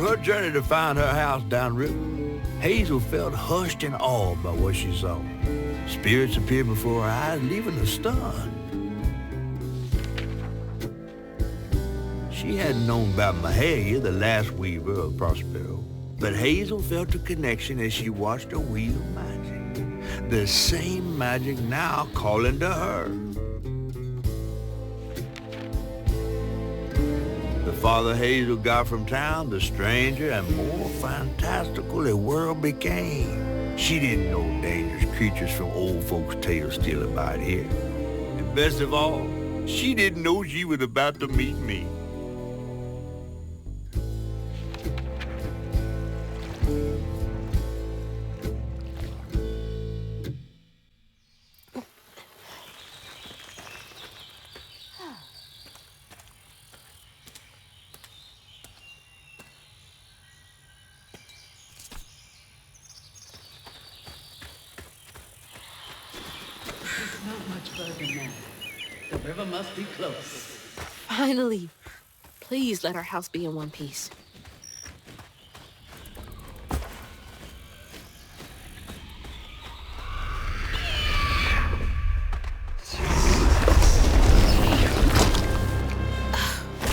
her journey to find her house downriver, Hazel felt hushed and awed by what she saw. Spirits appeared before her eyes, leaving her stunned. She hadn't known about Mahalia, the last weaver of Prospero, but Hazel felt a connection as she watched her wheel magic. The same magic now calling to her. The farther Hazel got from town, the stranger and more fantastical the world became. She didn't know dangerous creatures from old folks' tales still abide here. And best of all, she didn't know she was about to meet me. Not much further now. The river must be close. Finally. Please let our house be in one piece.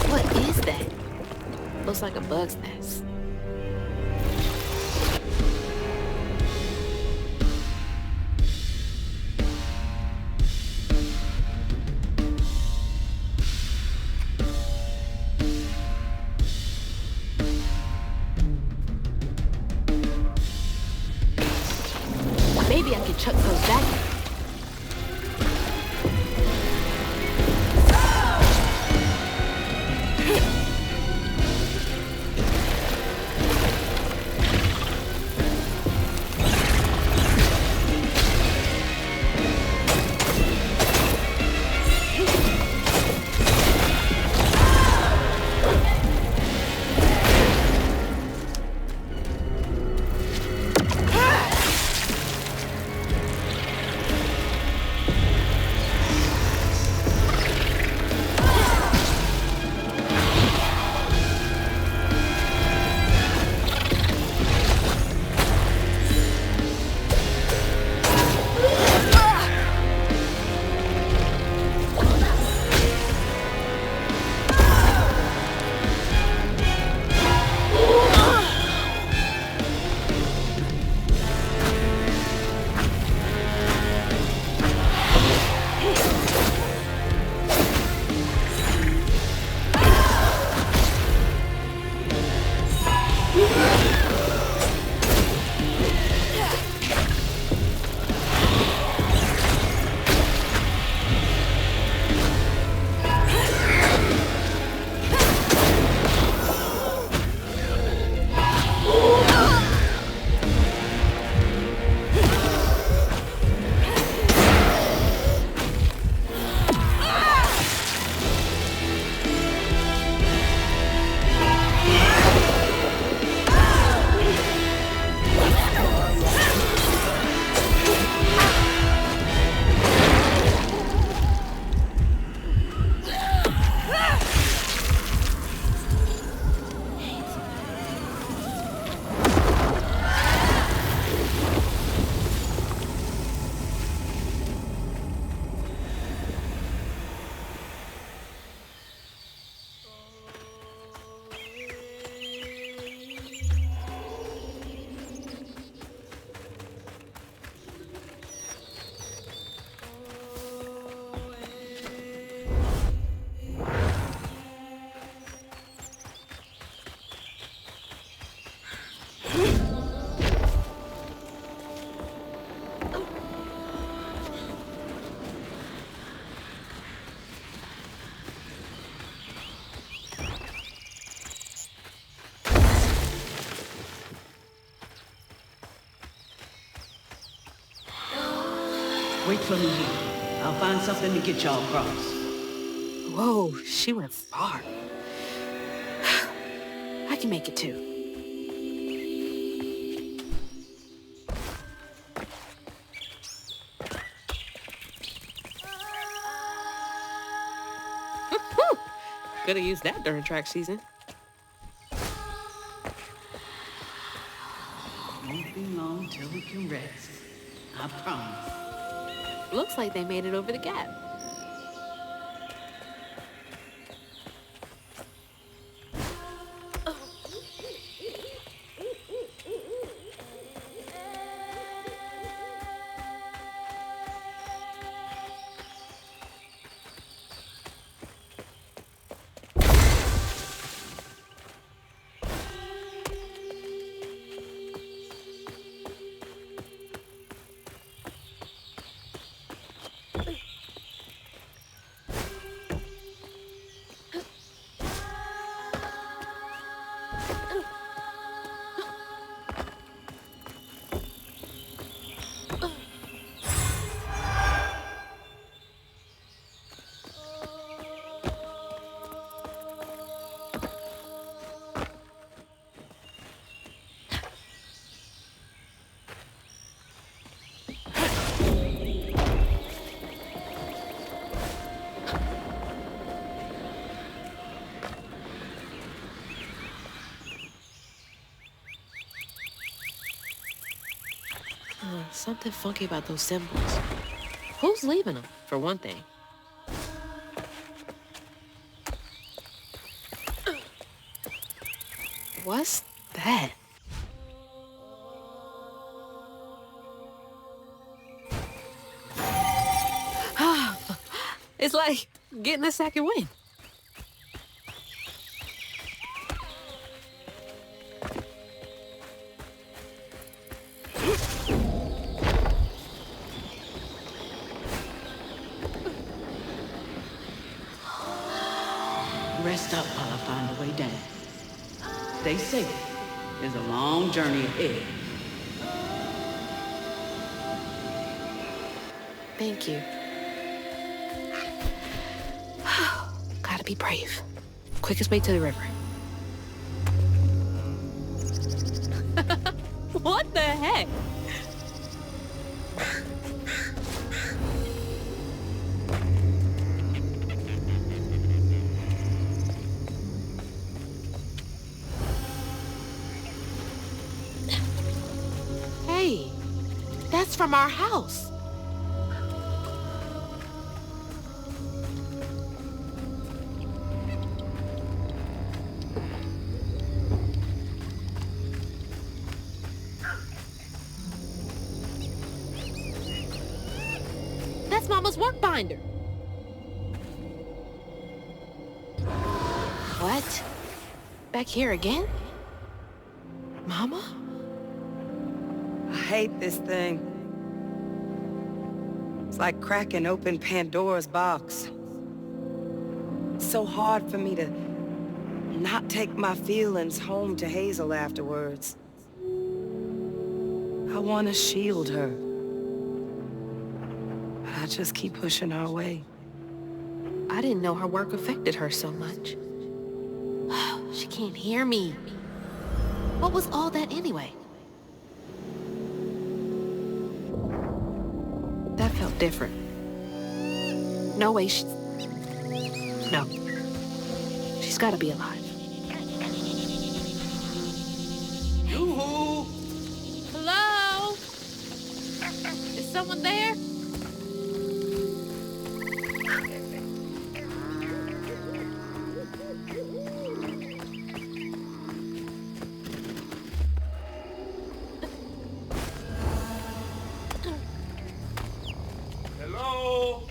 What is that? Looks like a bug's nest. Maybe I could chuck those back. Wait for me here. I'll find something to get y'all across. Whoa, she went far. I can make it too. Could have used that during track season. be long till we can rest. I promise. Looks like they made it over the gap. Something funky about those symbols. Who's leaving them, for one thing? What's that? It's like getting a second wind. Rest up while I find a way down. Stay safe. There's a long journey ahead. Thank you. Gotta be brave. Quickest way to the river. What the heck? Hey, that's from our house. That's Mama's work binder. What? Back here again? Mama? I hate this thing. It's like cracking open Pandora's box. It's so hard for me to not take my feelings home to Hazel afterwards. I want to shield her. But I just keep pushing her away. I didn't know her work affected her so much. She can't hear me. What was all that anyway? That felt different. No way No. She's gotta be alive. Yoo-hoo! Hello? Is someone there? Hello?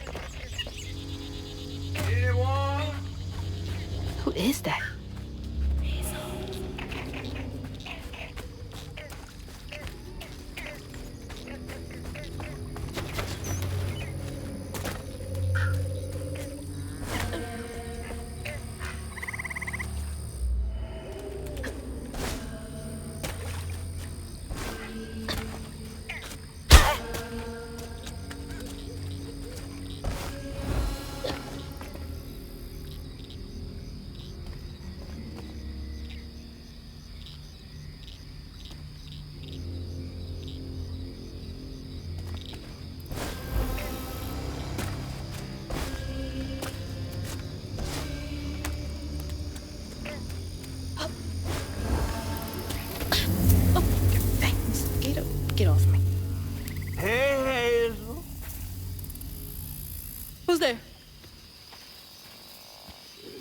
Anyone? Who is that? there?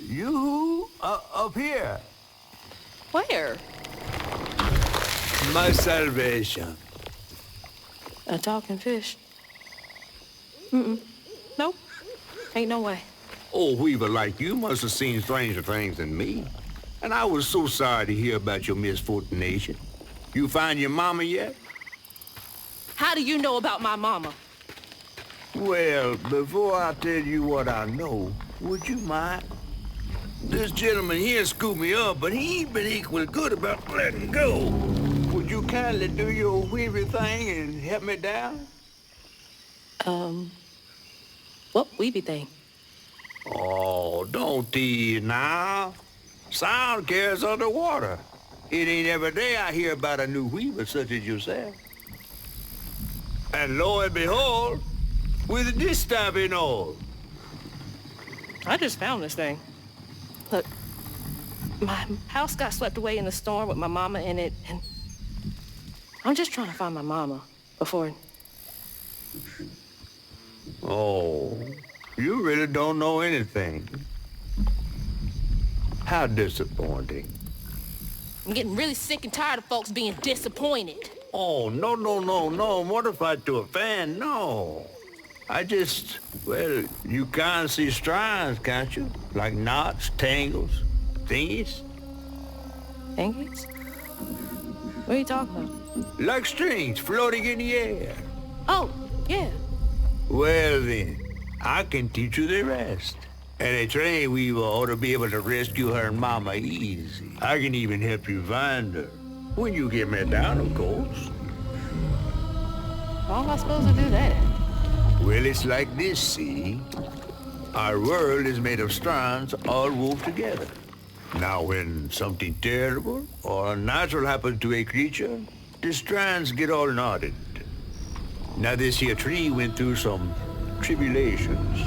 You up here. Where? My salvation. A talking fish. Nope. Ain't no way. Oh, Weaver like you must have seen stranger things than me. And I was so sorry to hear about your misfortunation. You find your mama yet? How do you know about my mama? Well, before I tell you what I know, would you mind? This gentleman here scooped me up, but he ain't been equal good about letting go. Would you kindly do your Weaver thing and help me down? What weeby thing? Oh, don't tease now. Sound carries underwater. It ain't every day I hear about a new Weaver such as yourself. And lo and behold, with this stabbing all. I just found this thing. Look, my house got swept away in the storm with my mama in it, and I'm just trying to find my mama before... Oh, you really don't know anything. How disappointing. I'm getting really sick and tired of folks being disappointed. Oh, no, mortified to a fan, no. I just, well, you can't see strands, can't you? Like knots, tangles, thingies? Thingies? What are you talking about? Like strings floating in the air. Oh, yeah. Well then, I can teach you the rest. And a train weaver ought to be able to rescue her mama easy. I can even help you find her. When you get me down, of course. How am I supposed to do that? Well, it's like this, see? Our world is made of strands all wove together. Now, when something terrible or unnatural happens to a creature, the strands get all knotted. Now, this here tree went through some tribulations.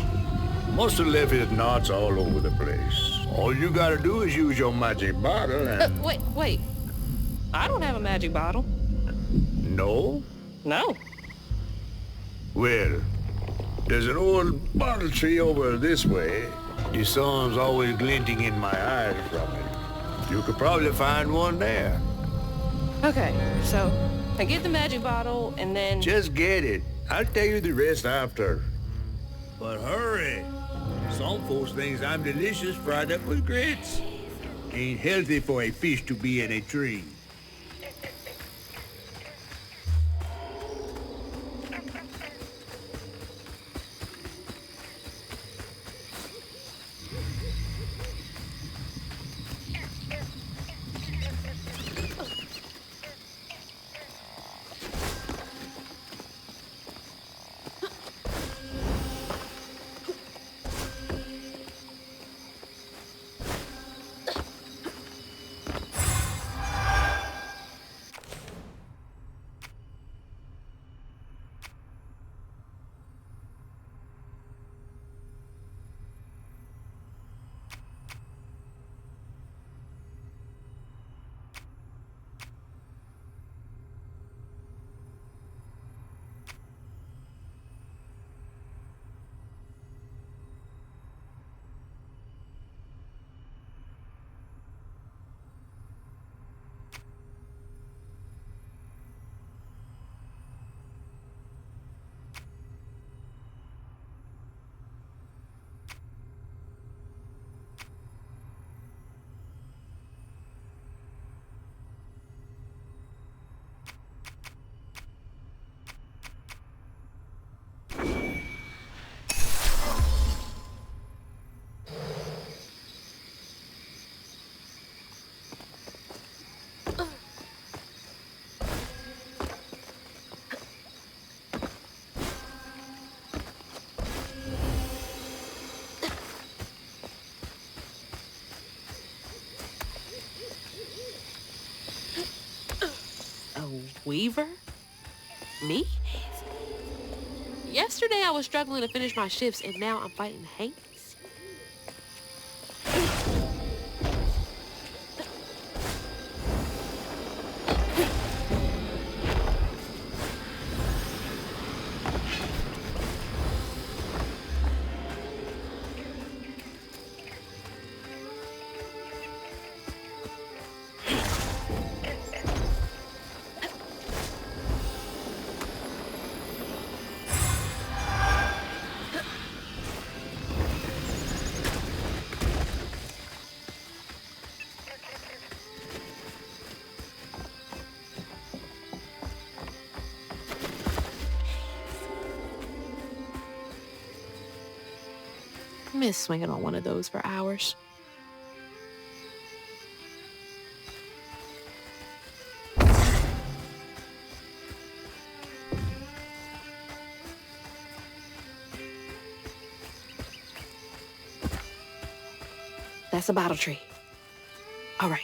Must have left his knots all over the place. All you gotta do is use your magic bottle and... Wait. I don't have a magic bottle. No? No. Well, there's an old bottle tree over this way. The sun's always glinting in my eyes from it. You could probably find one there. Okay, so I get the magic bottle and then... Just get it. I'll tell you the rest after. But hurry. Some folks think I'm delicious fried up with grits. Ain't healthy for a fish to be in a tree. Weaver? Me? Yesterday I was struggling to finish my shifts, and now I'm fighting Hanks. I miss swinging on one of those for hours. That's a bottle tree. All right.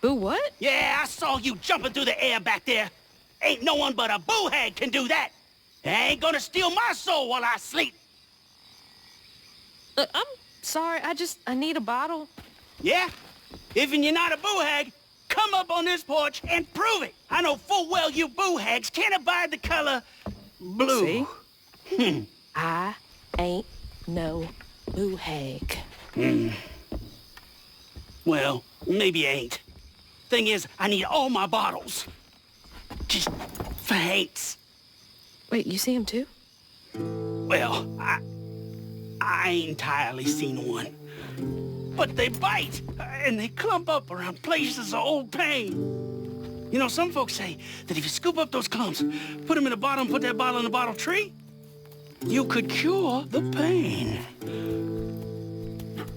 Boo what? Yeah, I saw you jumping through the air back there. Ain't no one but a boo-hag can do that. I ain't gonna steal my soul while I sleep. Look, I'm sorry. I need a bottle. Yeah? Even you're not a boo-hag, come up on this porch and prove it. I know full well you boo-hags can't abide the color blue. See? I ain't no boo-hag. Well, maybe you ain't. Thing is, I need all my bottles. Just for Hanks. Wait, you see him too? Well, I ain't entirely seen one. But they bite, and they clump up around places of old pain. You know, some folks say that if you scoop up those clumps, put them in a bottle and put that bottle in a bottle tree, you could cure the pain.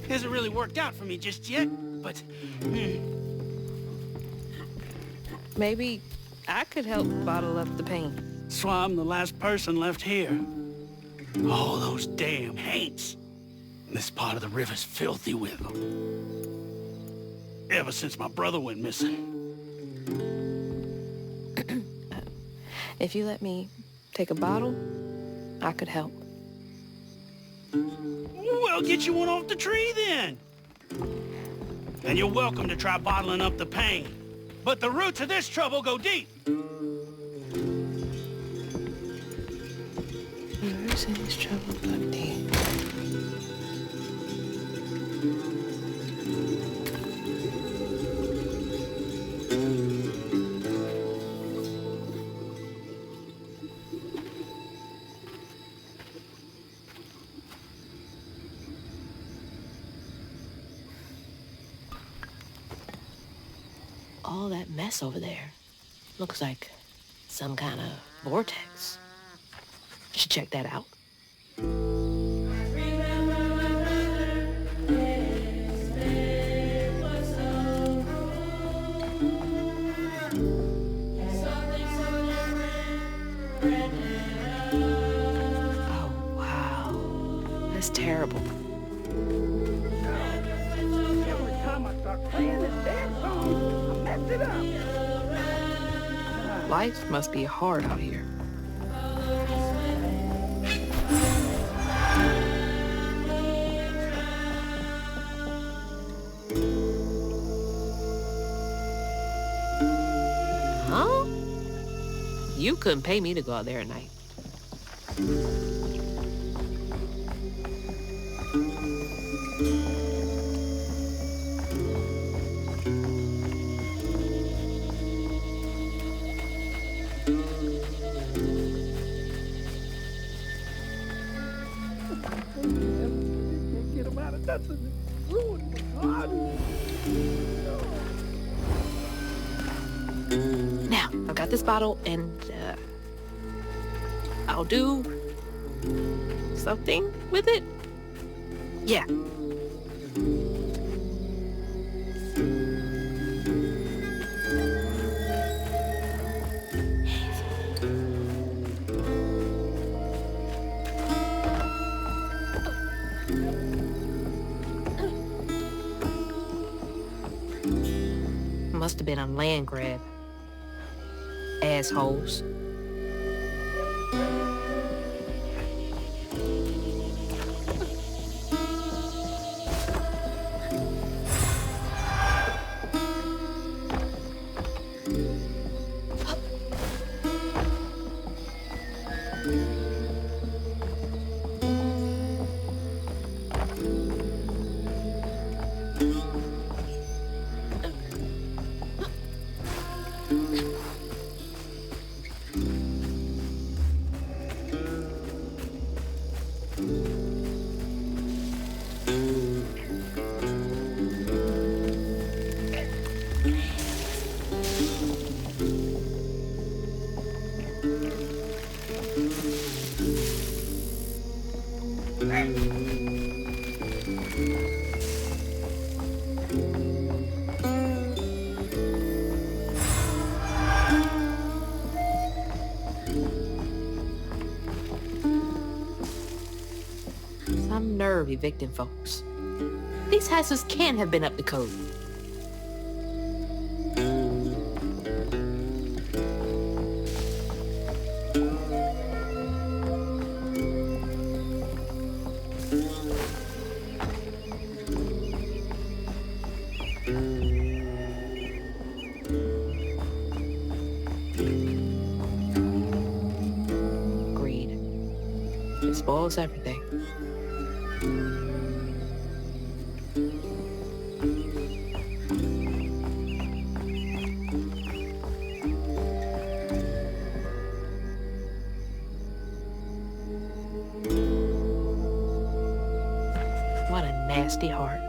Hasn't really worked out for me just yet, but... Maybe I could help bottle up the pain. So I'm the last person left here. All those damn Haints. This part of the river's filthy with them. Ever since my brother went missing. If you let me take a bottle, I could help. Well, get you one off the tree then. And you're welcome to try bottling up the pain. But the roots of this trouble go deep. Roots of this trouble go deep. All that mess over there looks like some kind of vortex. Should check that out. Oh, wow. That's terrible. Every time I start playing this damn song, I mess it up. Life must be hard out here. Huh? You couldn't pay me to go out there at night. Get him out of nothing. Ruin my garden. Now, I've got this bottle, and I'll do something with it. Yeah. Must have been a land grab. Assholes. Some nerve evicting folks. These houses can't have been up to code. Greed. It spoils everything. What a nasty heart.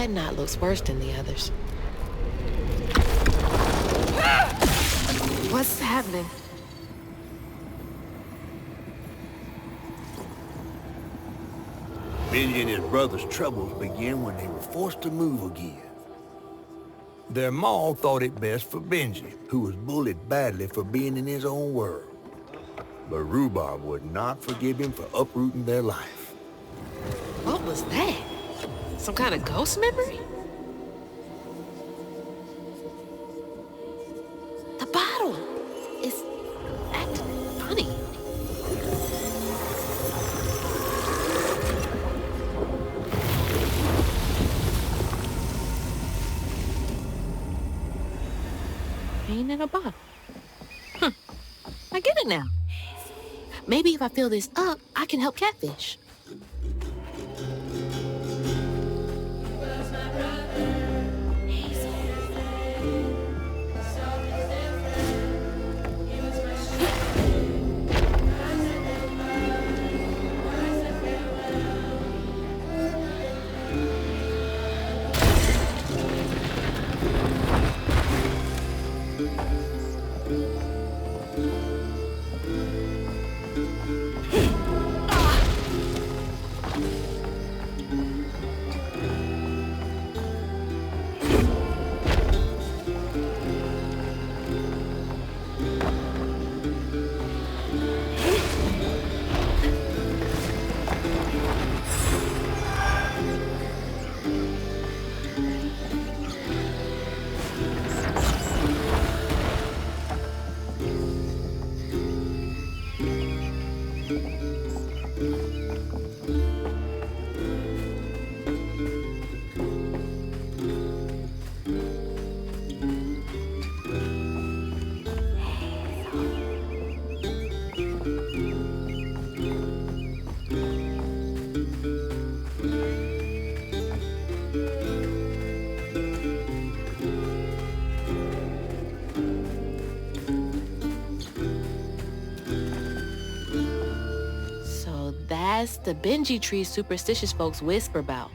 That knot looks worse than the others. What's happening? Benji and his brother's troubles began when they were forced to move again. Their ma thought it best for Benji, who was bullied badly for being in his own world. But Rhubarb would not forgive him for uprooting their life. What was that? Some kind of ghost memory? The bottle is acting funny. Ain't in a bottle. I get it now. Maybe if I fill this up, I can help Catfish. That's the Benji tree superstitious folks whisper about.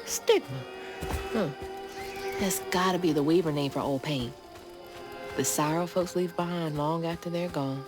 Stigma. That's gotta be the Weaver name for old pain. The sorrow folks leave behind long after they're gone.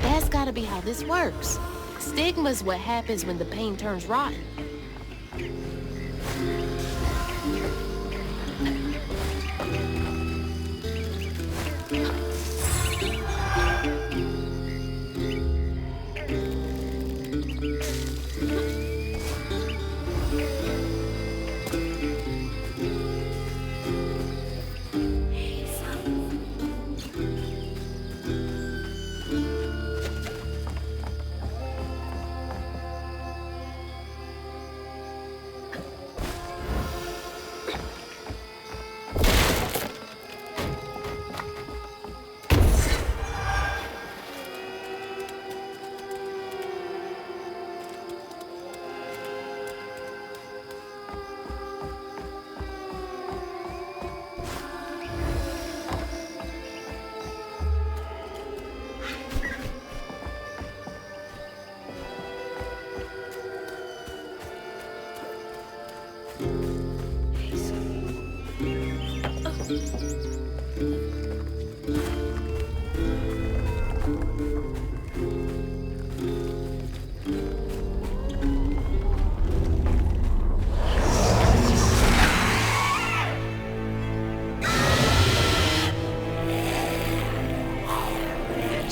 That's gotta be how this works. Stigma's what happens when the pain turns rotten.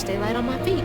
stay light on my feet.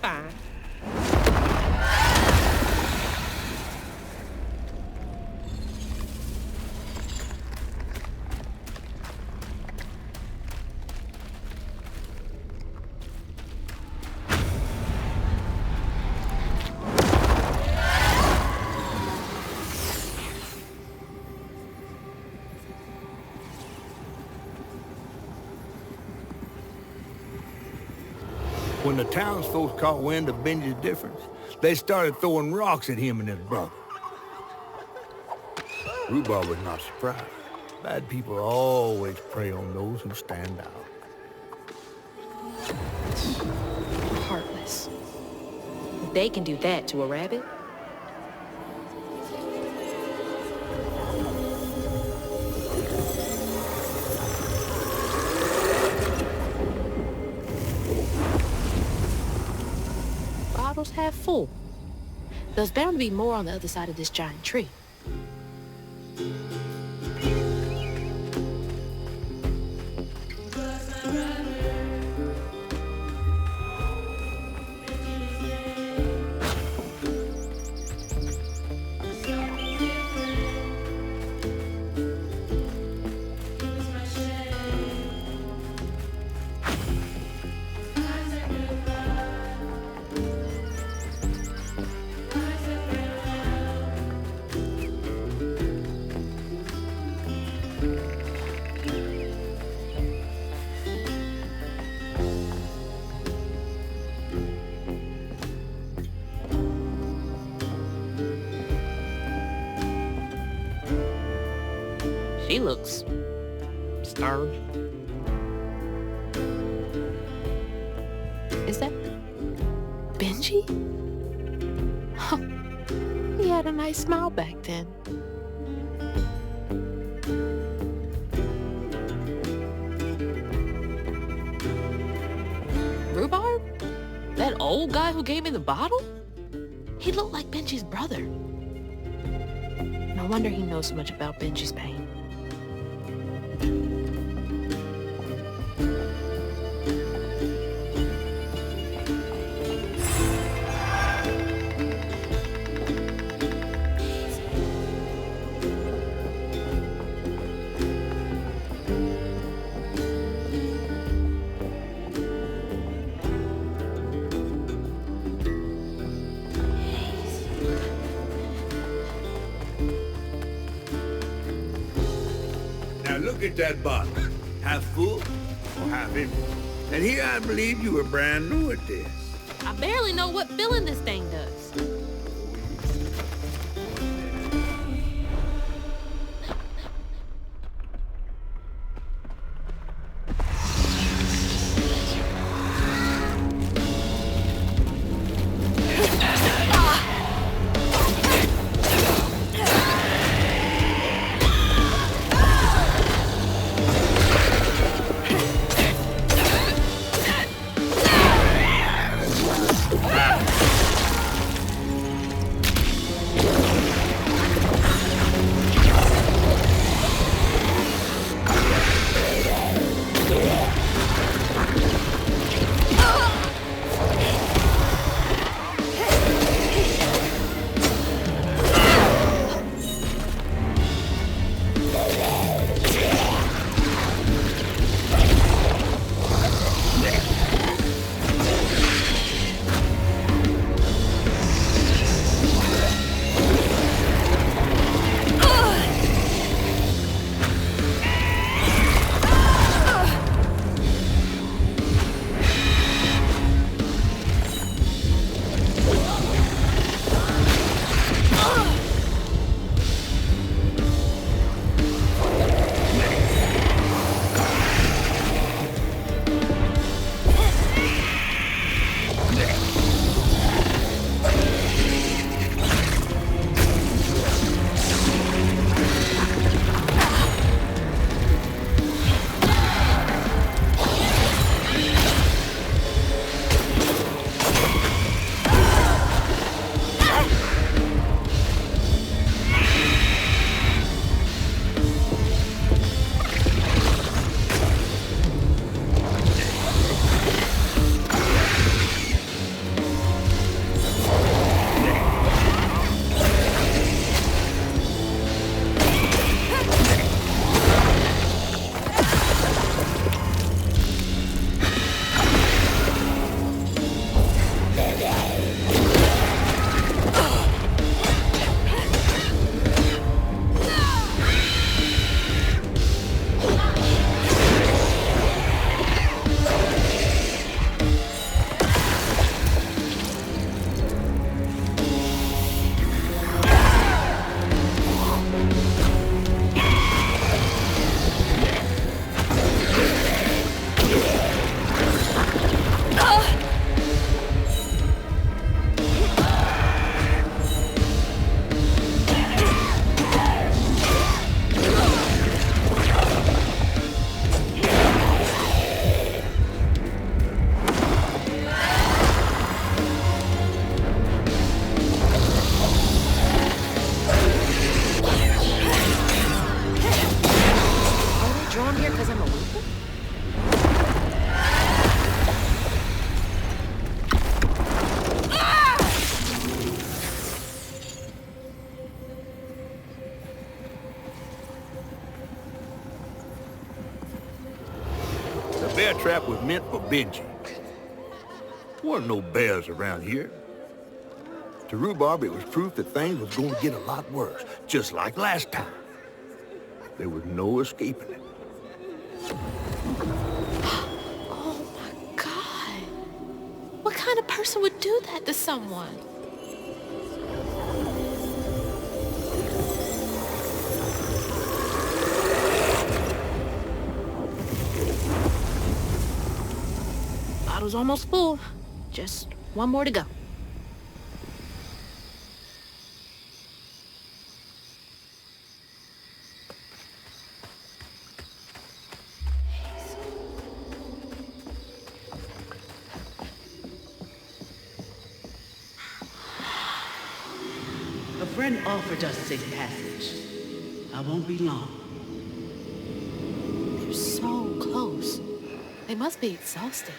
fine. When the townsfolk caught wind of Benji's difference, they started throwing rocks at him and his brother. Rhubarb was not surprised. Bad people always prey on those who stand out. Heartless. If they can do that to a rabbit. Bottles half full. There's bound to be more on the other side of this giant tree. She looks starved. Is that Benji? Huh. He had a nice smile back then. Rhubarb? That old guy who gave me the bottle? He looked like Benji's brother. No wonder he knows so much about Benji's pain. Look at that bottle. Half full or half empty. And here I believe you were brand new at this. I barely know what filling this thing does. bear trap was meant for Benji. There weren't no bears around here. To Rhubarb, it was proof that things was going to get a lot worse, just like last time. There was no escaping it. Oh my God. What kind of person would do that to someone? Bottle's almost full. Just one more to go. A friend offered us safe passage. I won't be long. They're so close. They must be exhausted.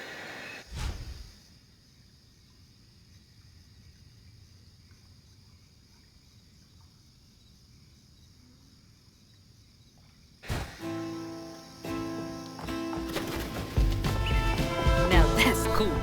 Now that's cool.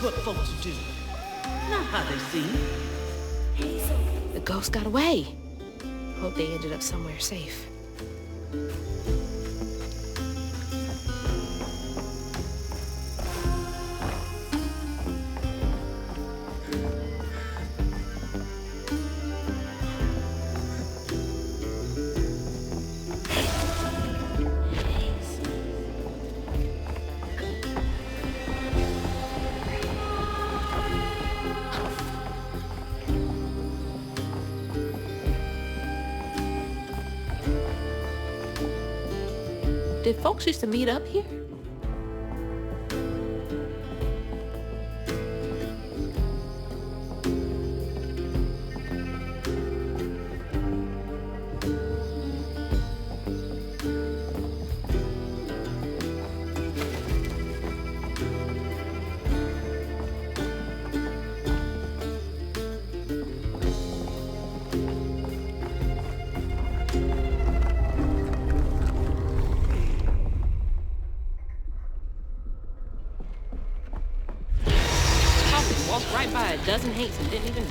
What folks do, not how they seem. The ghost got away. Hope they ended up somewhere safe. Did folks used to meet up here? Walked right by a dozen hates and didn't even know.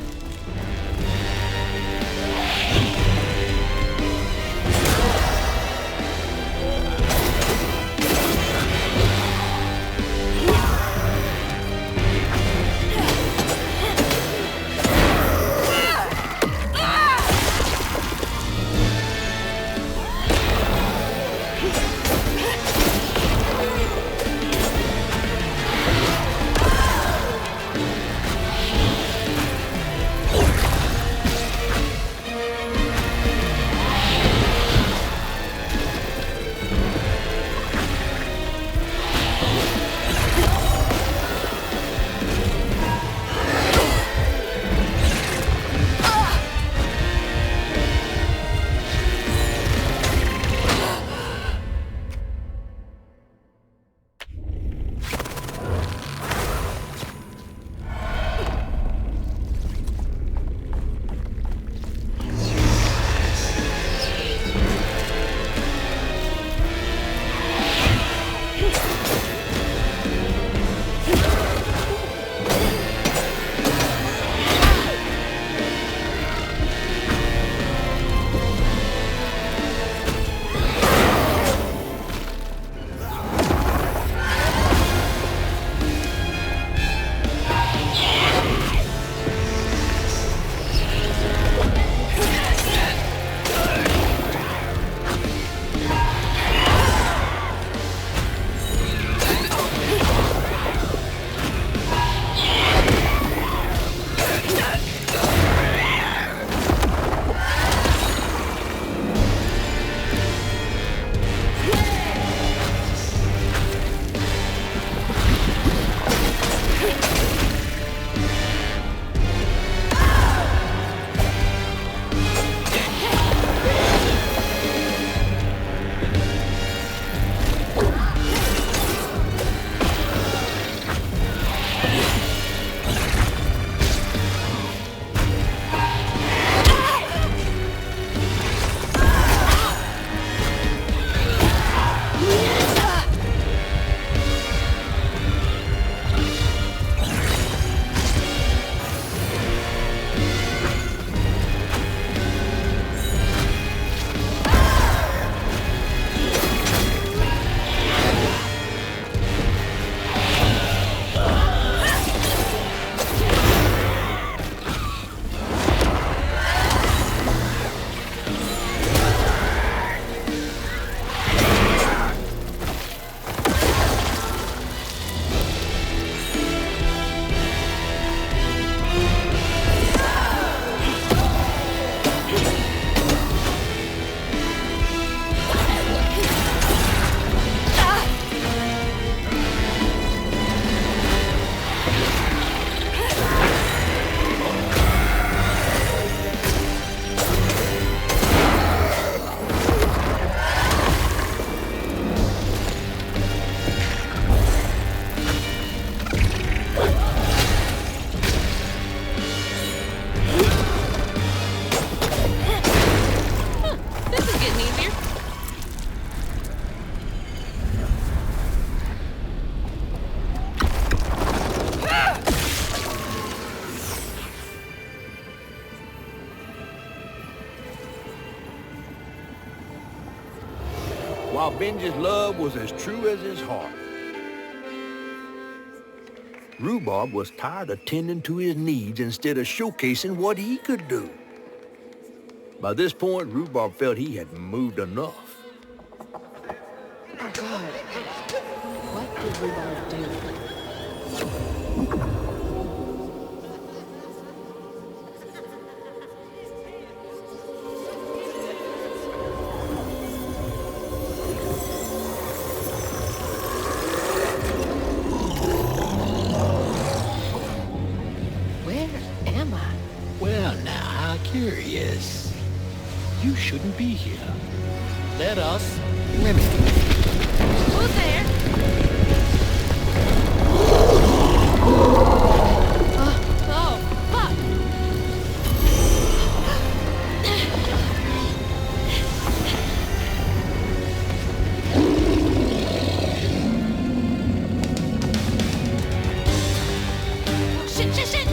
Benji's love was as true as his heart. Rhubarb was tired of tending to his needs instead of showcasing what he could do. By this point, Rhubarb felt he had moved enough. Oh, God. What did Rhubarb do? Well, now, how curious. You shouldn't be here. Let us remedy. Who's there? Oh, fuck! Shit!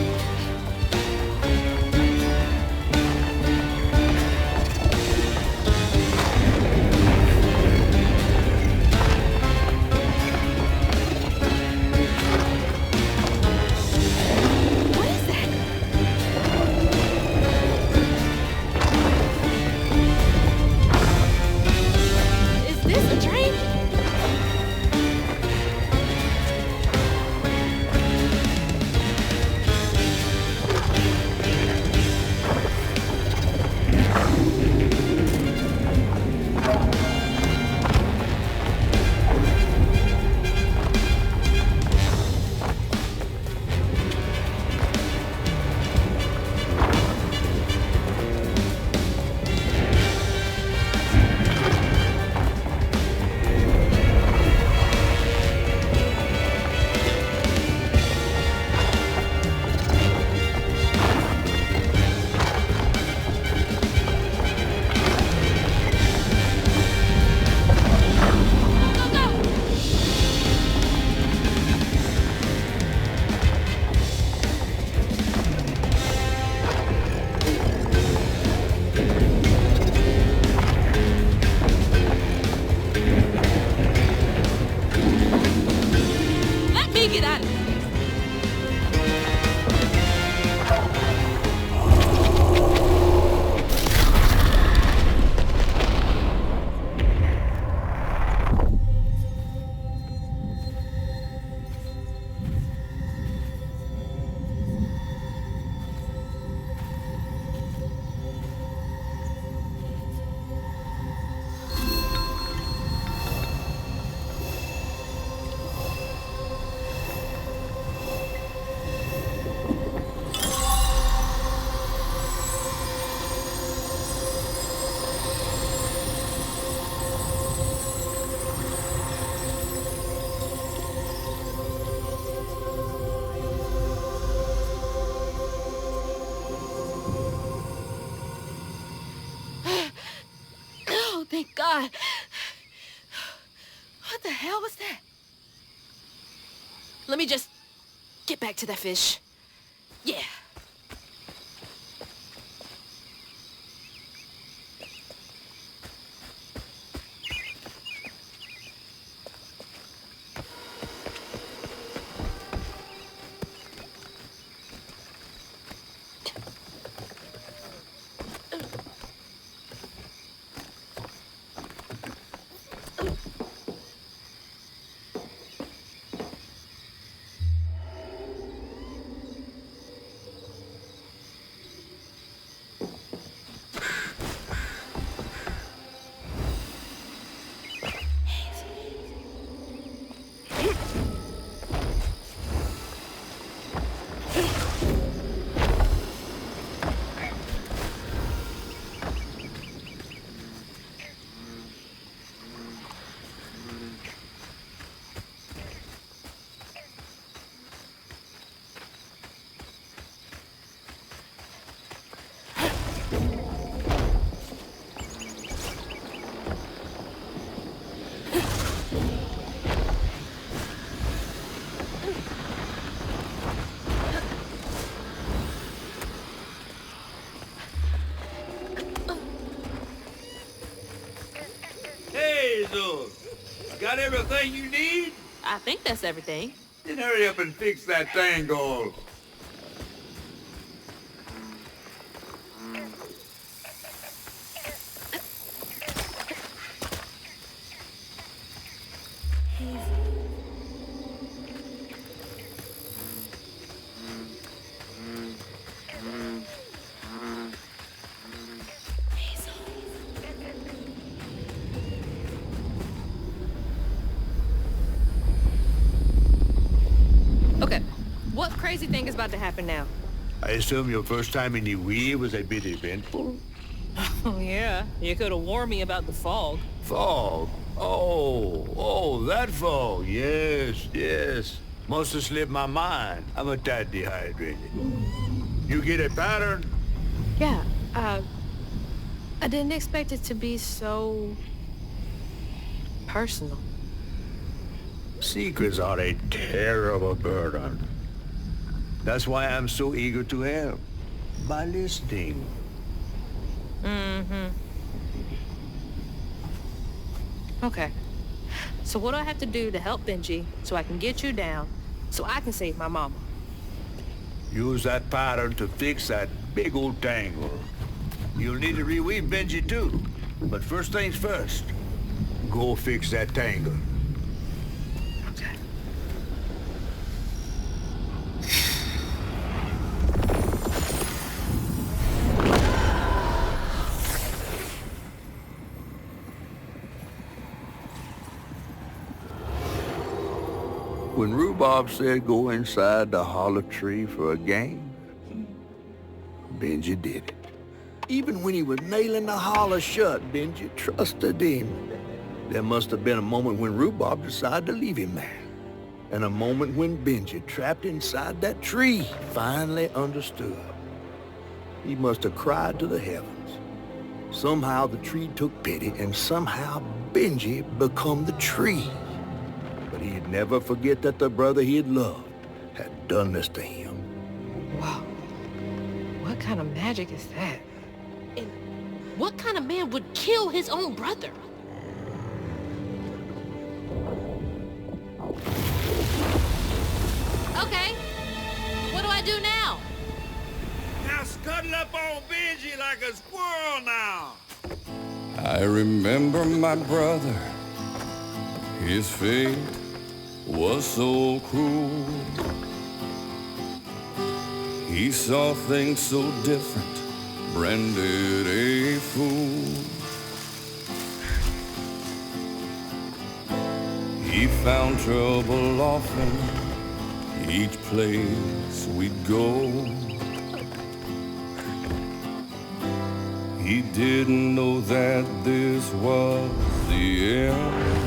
Thank God. What the hell was that? Let me just get back to that fish. Yeah. Got everything you need? I think that's everything. Then hurry up and fix that tangle. Okay, what crazy thing is about to happen now? I assume your first time in the Wii was a bit eventful? Oh, yeah. You could have warned me about the fog. Fog? Oh, that fog. Yes. Must have slipped my mind. I'm a tad dehydrated. You get a pattern? Yeah, I didn't expect it to be so... personal. Secrets are a terrible burden. That's why I'm so eager to help. By listening. Okay. So what do I have to do to help Benji so I can get you down, so I can save my mama? Use that pattern to fix that big old tangle. You'll need to reweave Benji too. But first things first. Go fix that tangle. Okay. When Rhubarb said go inside the hollow tree for a game, Benji did it. Even when he was nailing the hollow shut, Benji trusted him. There must have been a moment when Rhubarb decided to leave him there. And a moment when Benji, trapped inside that tree, finally understood. He must have cried to the heavens. Somehow the tree took pity, and somehow Benji become the tree. But he'd never forget that the brother he had loved had done this to him. Wow. What kind of magic is that? And what kind of man would kill his own brother? Okay. What do I do now? Now scuttle up on Benji like a squirrel now. I remember my brother. His fate was so cruel. He saw things so different, branded a fool. He found trouble often, each place we'd go. He didn't know that this was the end.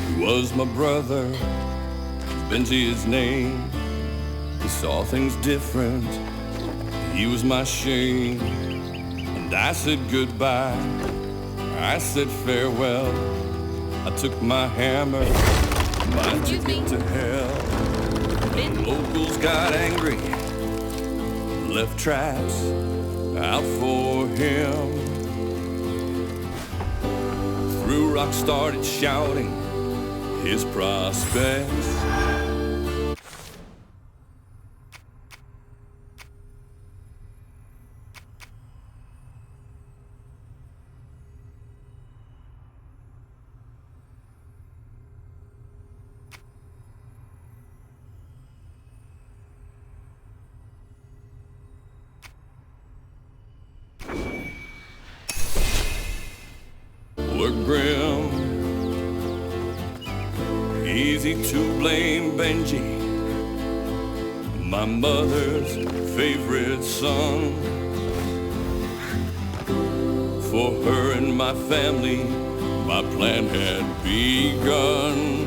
He was my brother, Benji his name. He saw things different, he was my shame. And I said goodbye, I said farewell. I took my hammer, my ticket to hell. The locals got angry, left traps out for him. Threw rocks, started shouting his prospects. Were grim, easy to blame Benji, my mother's favorite son. For her and my family, my plan had begun.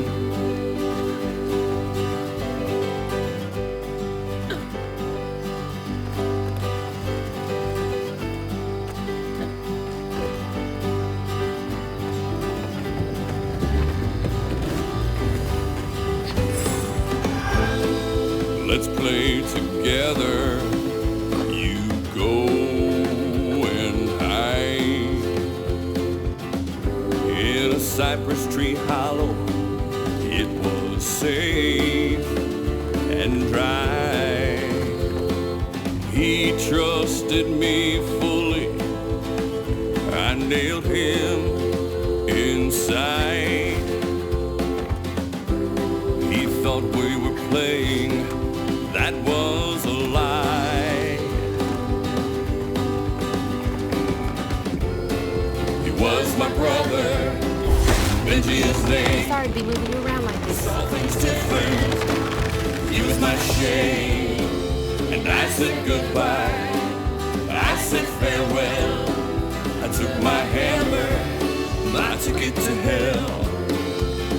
Let's play together. You go and hide. cypress tree hollow. It was safe and dry. He trusted me fully. I nailed him inside. He thought we were playing. That was a lie. He was my brother. Benji his name. Sorry to be moving you around like this. Saw things different. He was my shame. And I said goodbye. I said farewell. I took my hammer. I took it to hell.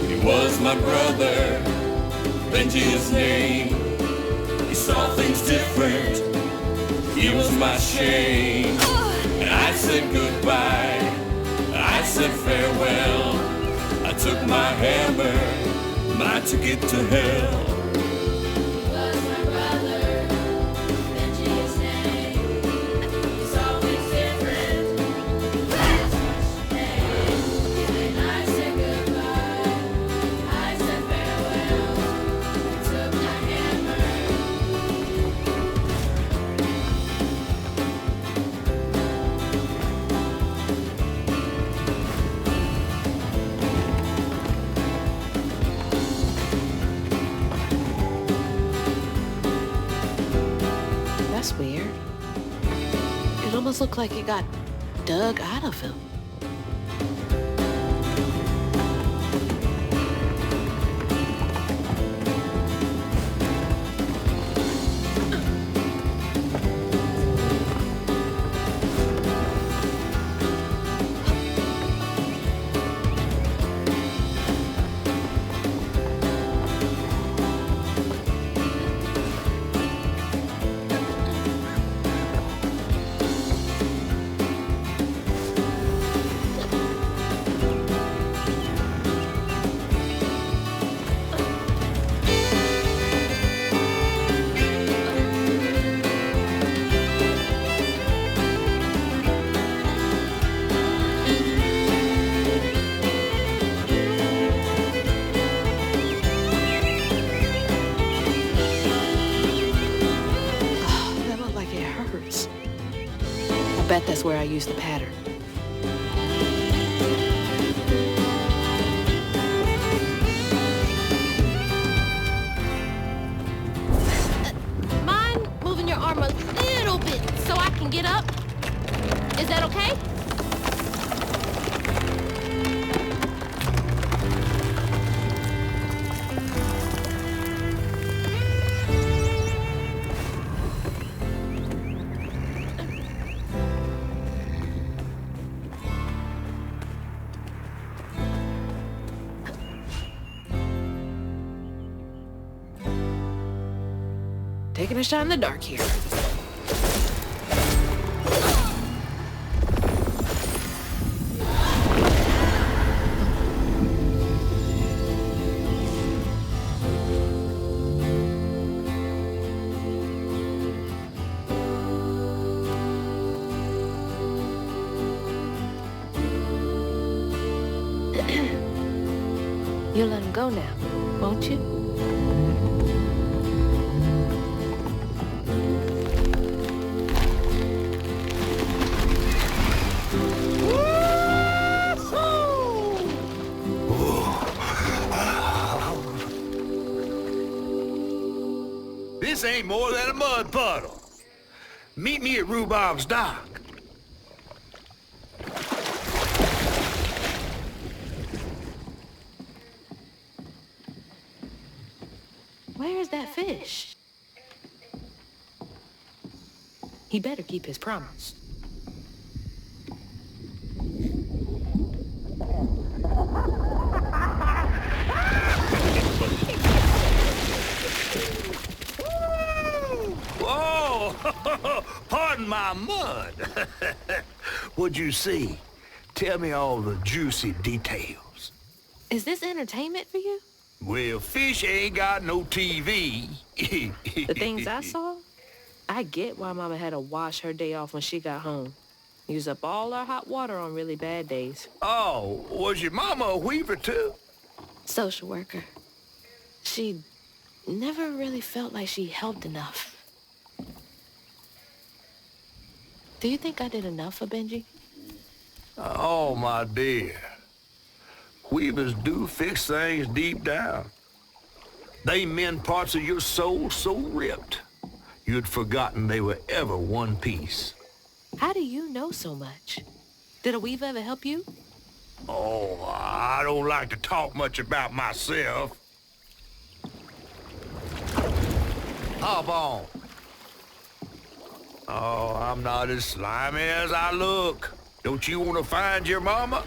He was my brother. Benji his name. He saw things different. He was my shame. And I said goodbye. I said farewell. I took my hammer. I took it to hell. He was my brother. Benji his name. He saw things different. He was my shame. And I said goodbye. I said farewell. I took my hammer. That's weird. It almost looked like it got dug out of him. I bet that's where I used the pattern. Mind moving your arm a little bit so I can get up? Is that okay? Taking a shot in the dark here. You'll let him go now, won't you? This ain't more than a mud puddle. Meet me at Rhubarb's dock. Where is that fish? He better keep his promise. Whoa! Pardon my mud. What'd you see? Tell me all the juicy details. Is this entertainment for you? Well, fish ain't got no TV. The things I saw? I get why Mama had to wash her day off when she got home. Use up all our hot water on really bad days. Oh, was your mama a weaver too? Social worker. She never really felt like she helped enough. Do you think I did enough for Benji? Oh, my dear. Weavers do fix things deep down. They mend parts of your soul so ripped, you'd forgotten they were ever one piece. How do you know so much? Did a weaver ever help you? Oh, I don't like to talk much about myself. Hop on. Oh, I'm not as slimy as I look. Don't you want to find your mama?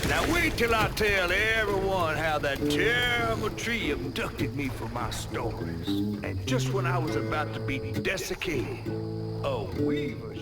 Now wait till I tell everyone how that terrible tree abducted me for my stories. And just when I was about to be desiccated, a weaver